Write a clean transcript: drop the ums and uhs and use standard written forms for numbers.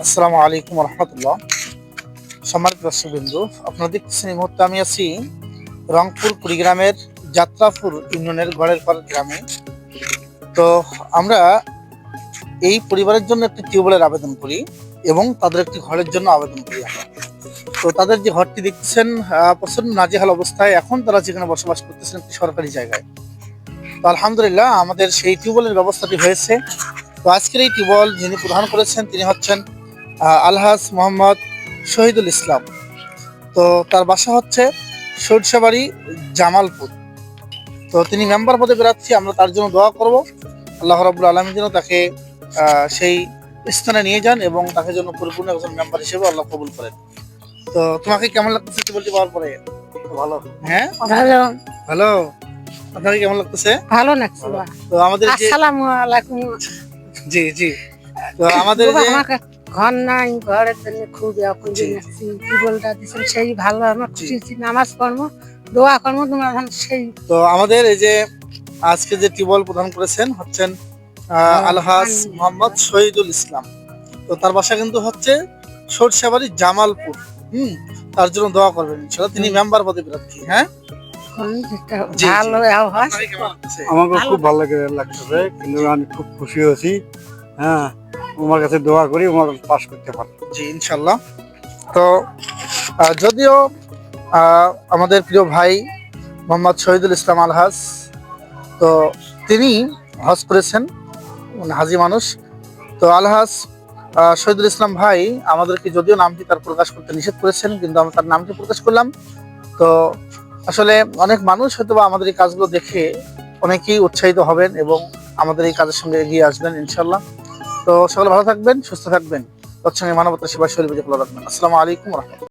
আসসালামু আলাইকুম রহমতুল্লাহ। সম্মানিত দর্শকবৃন্দ, আপনারা দেখতেছেন এই মুহূর্তে আমি আছি রংপুর কুড়িগ্রামের যাত্রাপুর ইউনিয়নের গড়ের পাড় গ্রামে। তো আমরা এই পরিবারের জন্য একটি টিউবওয়েলের আবেদন করি এবং তাদের একটি ঘরের জন্য আবেদন করি আমরা। তো তাদের যে ঘরটি দেখতেছেন প্রচন্ড নাজেহাল অবস্থায়, এখন তারা যেখানে বসবাস করতেছেন একটি সরকারি জায়গায়। তো আলহামদুলিল্লাহ আমাদের সেই টিউবওয়েলের ব্যবস্থাটি হয়েছে। তো আজকের এই টিউবওয়েল যিনি প্রদান করেছেন তিনি হচ্ছেন আলহাজ মোহাম্মদ শহীদুল ইসলাম। তো তার বাসা হচ্ছে সরিষাবাড়ি, জামালপুর। তো তিনি মেম্বার পদে প্রার্থী, আমরা তার জন্য দোয়া করব। আল্লাহ রাব্বুল আলামিন যেন তাকে সেই স্থানে নিয়ে যান এবং তাকে যেন পরিপূর্ণ একজন মেম্বার হিসেবে আল্লাহ কবুল করেন। তো তোমাকে কেমন লাগতেছে টিউবওয়েলটি পাওয়ার পরে? ভালো। হ্যাঁ, ভালো ভালো। আপনাকে কেমন লাগতেছে? ভালো লাগছে। তো আমাদের যে আসসালামু আলাইকুম। জি জি, তো আমাদের যে আমাকে ঘর নাই, ঘরের জন্য খুব এখন জি। কি বলটা দিচ্ছেন সেই ভালো, আমার খুশি হচ্ছি। নামাজ পড়বো, দোয়া করবো তোমার সেই। তো আমাদের এই যে আজকে যে টিউবওয়েল প্রদান করেছেন হচ্ছেন আলহাজ মোহাম্মদ শহীদুল ইসলাম। তো তার বাসা কিন্তু হচ্ছে সরিষাবাড়ি, জামালপুর। তার জন্য দোয়া করবেন ইনশাআল্লাহ, তিনি মেম্বার পদে প্রার্থী। হ্যাঁ, জি, ভালো জি। আবহাওয়া। আপনাকে কেমন লাগতেছে? আমাকে খুব ভালো লাগতেছে, কিন্তু আমি খুব খুশি হয়েছি। হ্যাঁ, তোমার কাছে দোয়া করি তোমার পাস করতে পারি। জি ইনশাআল্লাহ। তো যদিও আমাদের প্রিয় ভাই মোহাম্মদ শহীদুল ইসলাম আলহাজ, তো তিনি হজ করেছেন, মানে হাজি মানুষ। তো আলহাজ শহীদুল ইসলাম ভাই আমাদেরকে যদিও নামটি তার প্রকাশ করতে নিষেধ করেছেন, কিন্তু আমরা তার নামটি প্রকাশ করলাম। তো আসলে অনেক মানুষ হয়তো বা আমাদের এই কাজগুলো দেখে অনেকেই উৎসাহিত হবেন এবং আমাদের এই কাজের সঙ্গে এগিয়ে আসবেন ইনশাল্লাহ। তো সকলে ভালো থাকবেন, সুস্থ থাকবেন, তৎসঙ্গে মানবতার সেবা শরীর ভালো রাখবেন। আসসালামু আলাইকুম রহমতুল্লাহ।